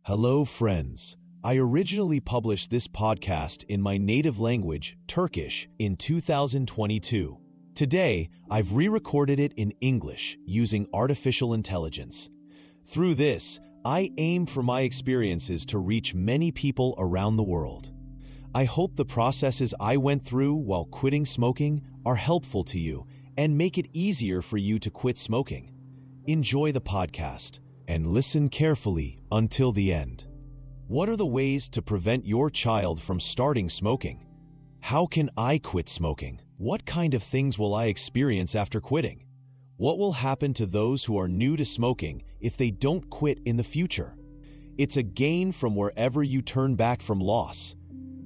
Hello, friends. I originally published this podcast in my native language, Turkish, in 2022. Today, I've re-recorded it in English using artificial intelligence. Through this, I aim for my experiences to reach many people around the world. I hope the processes I went through while quitting smoking are helpful to you and make it easier for you to quit smoking. Enjoy the podcast and listen carefully until the end. What are the ways to prevent your child from starting smoking? How can I quit smoking? What kind of things will I experience after quitting? What will happen to those who are new to smoking if they don't quit in the future? It's a gain from wherever you turn back from loss.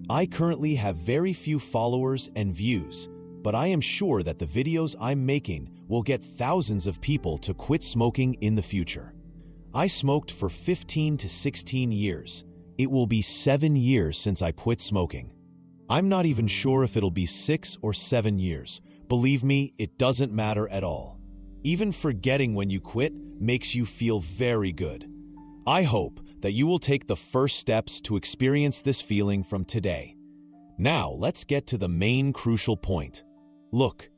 I currently have very few followers and views, but I am sure that the videos I'm making will get thousands of people to quit smoking in the future. I smoked for 15 to 16 years. It will be 7 years since I quit smoking. I'm not even sure if it'll be 6 or 7 years. Believe me, it doesn't matter at all. Even forgetting when you quit makes you feel very good. I hope that you will take the first steps to experience this feeling from today. Now, let's get to the main crucial point. Look,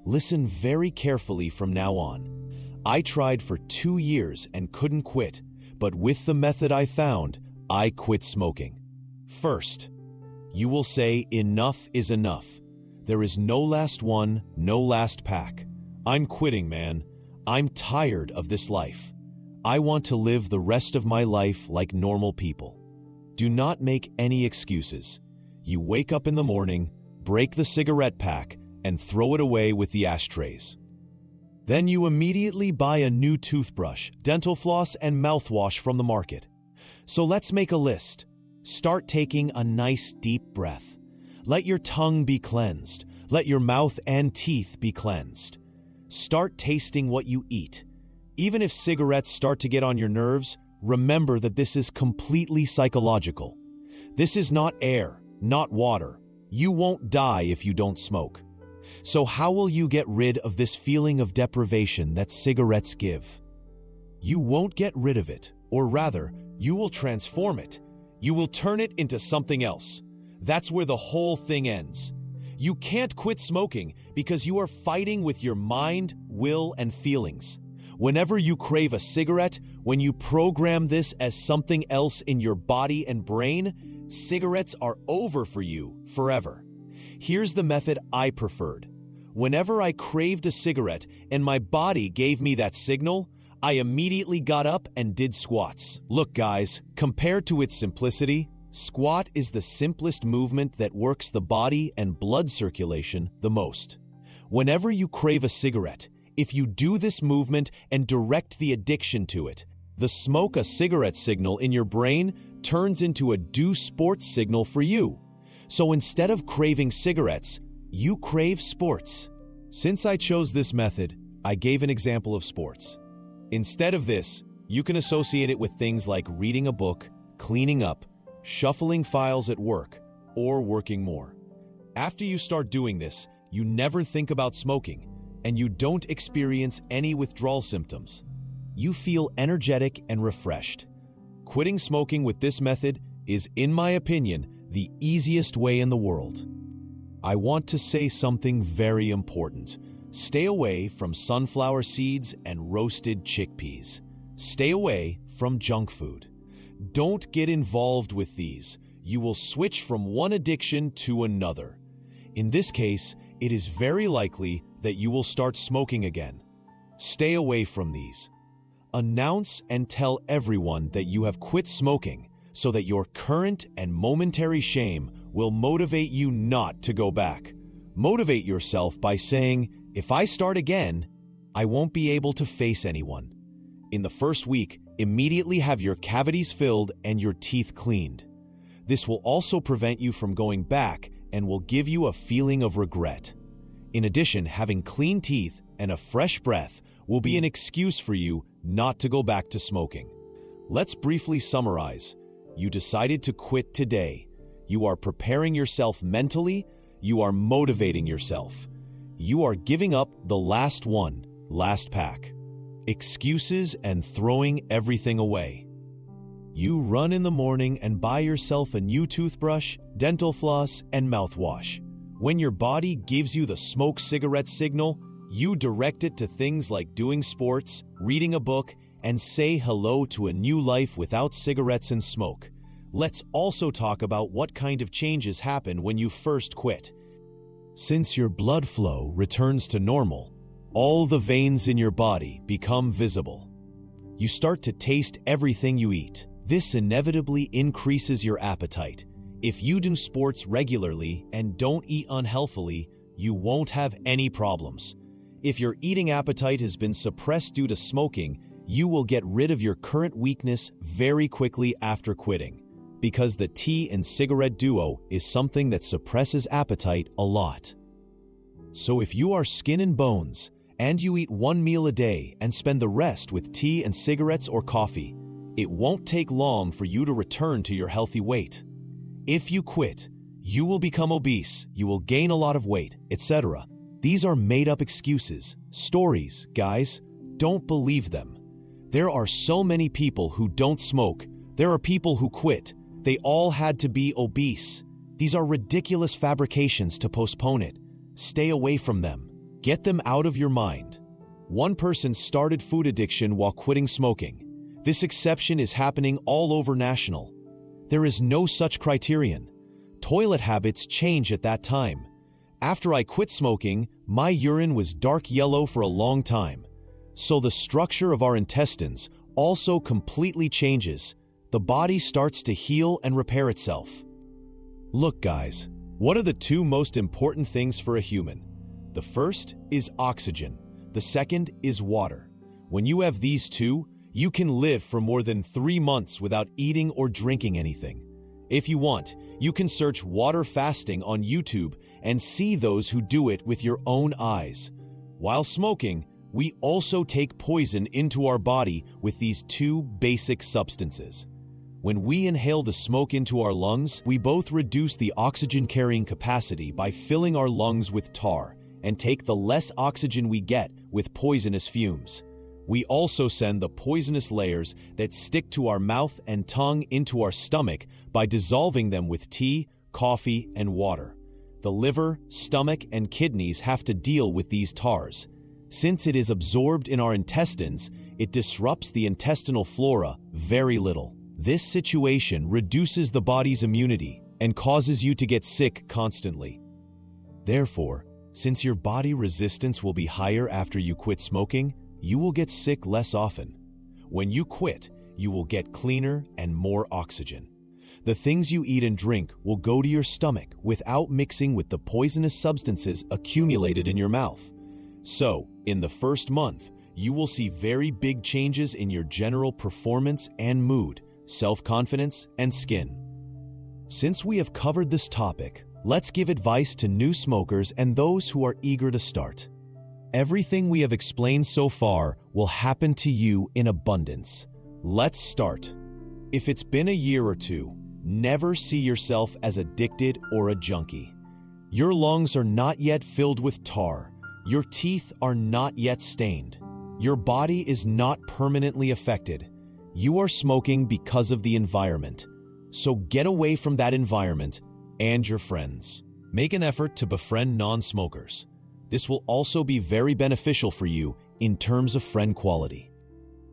listen very carefully from now on. I tried for 2 years and couldn't quit, but with the method I found, I quit smoking. First, you will say enough is enough. There is no last one, no last pack. I'm quitting, man. I'm tired of this life. I want to live the rest of my life like normal people. Do not make any excuses. You wake up in the morning, break the cigarette pack, and throw it away with the ashtrays. Then you immediately buy a new toothbrush, dental floss, and mouthwash from the market. So let's make a list. Start taking a nice deep breath. Let your tongue be cleansed. Let your mouth and teeth be cleansed. Start tasting what you eat. Even if cigarettes start to get on your nerves, remember that this is completely psychological. This is not air, not water. You won't die if you don't smoke. So how will you get rid of this feeling of deprivation that cigarettes give? You won't get rid of it, or rather, you will transform it. You will turn it into something else. That's where the whole thing ends. You can't quit smoking because you are fighting with your mind, will, and feelings. Whenever you crave a cigarette, when you program this as something else in your body and brain, cigarettes are over for you forever. Here's the method I preferred. Whenever I craved a cigarette and my body gave me that signal, I immediately got up and did squats. Look, guys, compared to its simplicity, squat is the simplest movement that works the body and blood circulation the most. Whenever you crave a cigarette, if you do this movement and direct the addiction to it, the smoke a cigarette signal in your brain turns into a do sports signal for you. So instead of craving cigarettes, you crave sports. Since I chose this method, I gave an example of sports. Instead of this, you can associate it with things like reading a book, cleaning up, shuffling files at work, or working more. After you start doing this, you never think about smoking, and you don't experience any withdrawal symptoms. You feel energetic and refreshed. Quitting smoking with this method is, in my opinion, the easiest way in the world. I want to say something very important. Stay away from sunflower seeds and roasted chickpeas. Stay away from junk food. Don't get involved with these. You will switch from one addiction to another. In this case, it is very likely that you will start smoking again. Stay away from these. Announce and tell everyone that you have quit smoking so that your current and momentary shame will motivate you not to go back. Motivate yourself by saying, if I start again, I won't be able to face anyone. In the first week, immediately have your cavities filled and your teeth cleaned. This will also prevent you from going back and will give you a feeling of regret. In addition, having clean teeth and a fresh breath will be an excuse for you not to go back to smoking. Let's briefly summarize. You decided to quit today. You are preparing yourself mentally. You are motivating yourself. You are giving up the last one, last pack. Excuses and throwing everything away. You run in the morning and buy yourself a new toothbrush, dental floss, and mouthwash. When your body gives you the smoke cigarette signal, you direct it to things like doing sports, reading a book, and say hello to a new life without cigarettes and smoke. Let's also talk about what kind of changes happen when you first quit. Since your blood flow returns to normal, all the veins in your body become visible. You start to taste everything you eat. This inevitably increases your appetite. If you do sports regularly and don't eat unhealthily, you won't have any problems. If your eating appetite has been suppressed due to smoking, you will get rid of your current weakness very quickly after quitting, because the tea and cigarette duo is something that suppresses appetite a lot. So if you are skin and bones, and you eat one meal a day and spend the rest with tea and cigarettes or coffee, it won't take long for you to return to your healthy weight. If you quit, you will become obese, you will gain a lot of weight, etc. These are made-up excuses, stories, guys. Don't believe them. There are so many people who don't smoke. There are people who quit. They all had to be obese. These are ridiculous fabrications to postpone it. Stay away from them. Get them out of your mind. One person started food addiction while quitting smoking. This exception is happening all over national. There is no such criterion. Toilet habits change at that time. After I quit smoking, my urine was dark yellow for a long time. So the structure of our intestines also completely changes. The body starts to heal and repair itself. Look, guys, what are the two most important things for a human? The first is oxygen. The second is water. When you have these two, you can live for more than 3 months without eating or drinking anything. If you want, you can search water fasting on YouTube and see those who do it with your own eyes. While smoking, we also take poison into our body with these two basic substances. When we inhale the smoke into our lungs, we both reduce the oxygen-carrying capacity by filling our lungs with tar and take the less oxygen we get with poisonous fumes. We also send the poisonous layers that stick to our mouth and tongue into our stomach by dissolving them with tea, coffee, and water. The liver, stomach, and kidneys have to deal with these tars. Since it is absorbed in our intestines, it disrupts the intestinal flora very little. This situation reduces the body's immunity and causes you to get sick constantly. Therefore, since your body resistance will be higher after you quit smoking, you will get sick less often. When you quit, you will get cleaner and more oxygen. The things you eat and drink will go to your stomach without mixing with the poisonous substances accumulated in your mouth. So, in the first month, you will see very big changes in your general performance and mood, self-confidence, and skin. Since we have covered this topic, let's give advice to new smokers and those who are eager to start. Everything we have explained so far will happen to you in abundance. Let's start. If it's been a year or two, never see yourself as addicted or a junkie. Your lungs are not yet filled with tar. Your teeth are not yet stained. Your body is not permanently affected. You are smoking because of the environment. So get away from that environment and your friends. Make an effort to befriend non-smokers. This will also be very beneficial for you in terms of friend quality.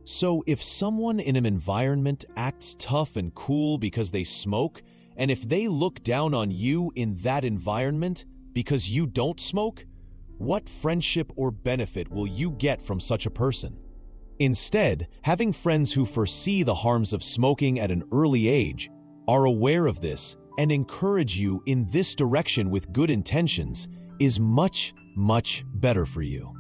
So if someone in an environment acts tough and cool because they smoke, and if they look down on you in that environment because you don't smoke, what friendship or benefit will you get from such a person? Instead, having friends who foresee the harms of smoking at an early age, are aware of this, and encourage you in this direction with good intentions is much better for you.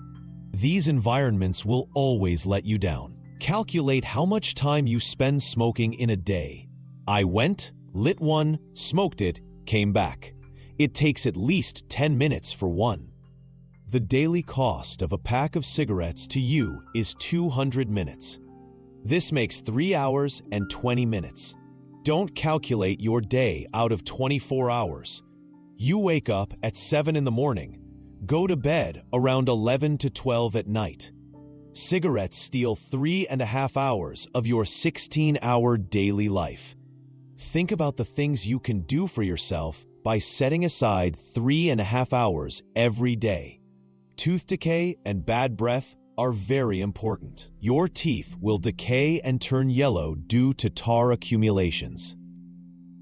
These environments will always let you down. Calculate how much time you spend smoking in a day. I went, lit one, smoked it, came back. It takes at least 10 minutes for one. The daily cost of a pack of cigarettes to you is 200 minutes. This makes 3 hours and 20 minutes. Don't calculate your day out of 24 hours. You wake up at 7 in the morning, go to bed around 11 to 12 at night. Cigarettes steal 3.5 hours of your 16-hour daily life. Think about the things you can do for yourself by setting aside 3.5 hours every day. Tooth decay and bad breath are very important. Your teeth will decay and turn yellow due to tar accumulations.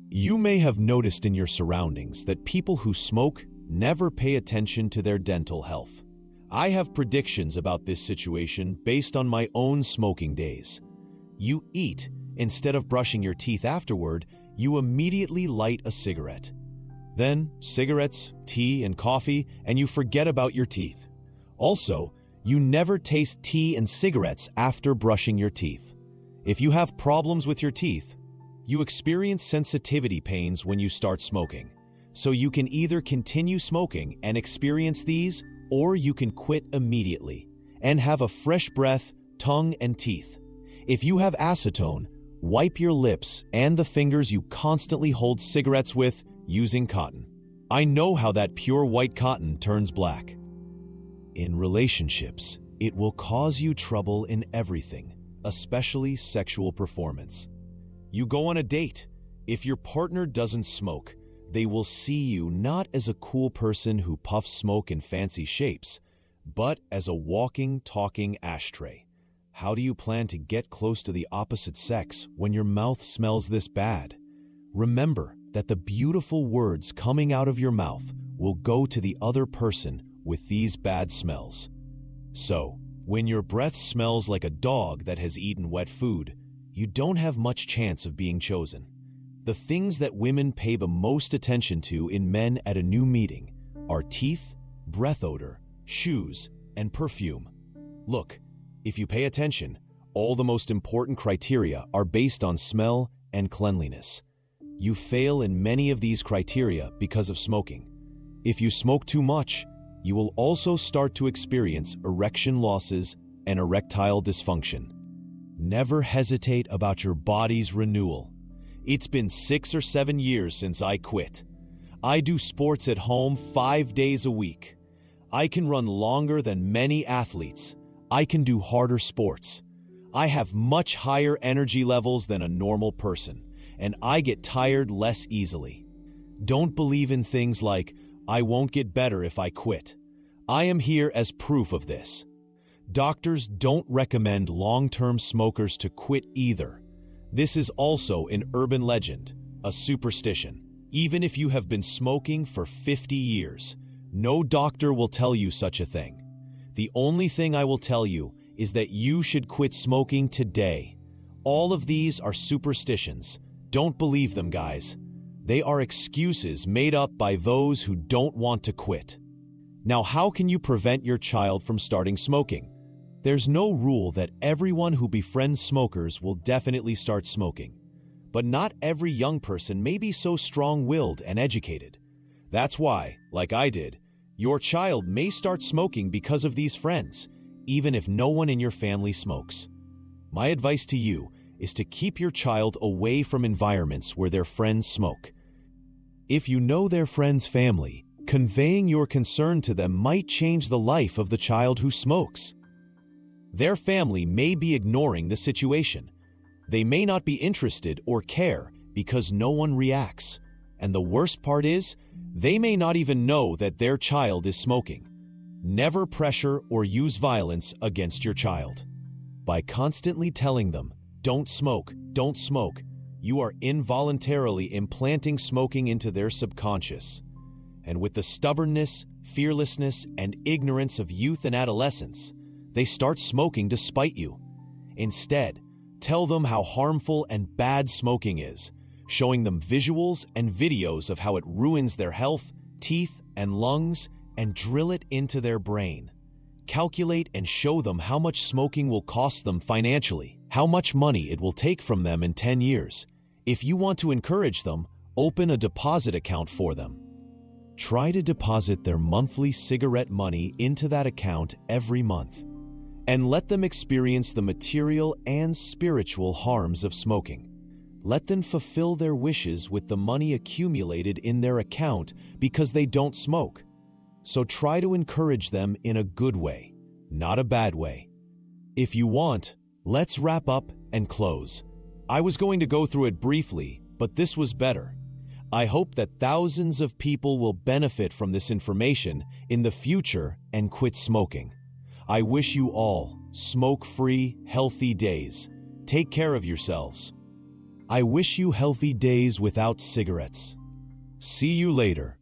You may have noticed in your surroundings that people who smoke never pay attention to their dental health. I have predictions about this situation based on my own smoking days. You eat. Instead of brushing your teeth afterward, you immediately light a cigarette. Then, cigarettes, tea, and coffee, and you forget about your teeth. Also, you never taste tea and cigarettes after brushing your teeth. If you have problems with your teeth, you experience sensitivity pains when you start smoking. So you can either continue smoking and experience these, or you can quit immediately and have a fresh breath, tongue, and teeth. If you have acetone, wipe your lips and the fingers you constantly hold cigarettes with using cotton. I know how that pure white cotton turns black. In relationships, it will cause you trouble in everything, especially sexual performance. You go on a date. If your partner doesn't smoke, they will see you not as a cool person who puffs smoke in fancy shapes, but as a walking, talking ashtray. How do you plan to get close to the opposite sex when your mouth smells this bad? Remember that the beautiful words coming out of your mouth will go to the other person with these bad smells. So, when your breath smells like a dog that has eaten wet food, you don't have much chance of being chosen. The things that women pay the most attention to in men at a new meeting are teeth, breath odor, shoes, and perfume. Look, if you pay attention, all the most important criteria are based on smell and cleanliness. You fail in many of these criteria because of smoking. If you smoke too much, you will also start to experience erection losses and erectile dysfunction. Never hesitate about your body's renewal. It's been 6 or 7 years since I quit. I do sports at home 5 days a week. I can run longer than many athletes. I can do harder sports. I have much higher energy levels than a normal person, and I get tired less easily. Don't believe in things like, I won't get better if I quit. I am here as proof of this. Doctors don't recommend long-term smokers to quit either. This is also an urban legend, a superstition. Even if you have been smoking for 50 years, no doctor will tell you such a thing. The only thing I will tell you is that you should quit smoking today. All of these are superstitions. Don't believe them, guys. They are excuses made up by those who don't want to quit. Now, how can you prevent your child from starting smoking? There's no rule that everyone who befriends smokers will definitely start smoking. But not every young person may be so strong-willed and educated. That's why, like I did, your child may start smoking because of these friends, even if no one in your family smokes. My advice to you is to keep your child away from environments where their friends smoke. If you know their friend's family, conveying your concern to them might change the life of the child who smokes. Their family may be ignoring the situation. They may not be interested or care because no one reacts. And the worst part is, they may not even know that their child is smoking. Never pressure or use violence against your child. By constantly telling them, don't smoke, you are involuntarily implanting smoking into their subconscious. And with the stubbornness, fearlessness, and ignorance of youth and adolescence, they start smoking to spite you. Instead, tell them how harmful and bad smoking is, showing them visuals and videos of how it ruins their health, teeth, and lungs, and drill it into their brain. Calculate and show them how much smoking will cost them financially, how much money it will take from them in 10 years. If you want to encourage them, open a deposit account for them. Try to deposit their monthly cigarette money into that account every month, and let them experience the material and spiritual harms of smoking. Let them fulfill their wishes with the money accumulated in their account because they don't smoke. So try to encourage them in a good way, not a bad way. If you want, let's wrap up and close. I was going to go through it briefly, but this was better. I hope that thousands of people will benefit from this information in the future and quit smoking. I wish you all smoke-free, healthy days. Take care of yourselves. I wish you healthy days without cigarettes. See you later.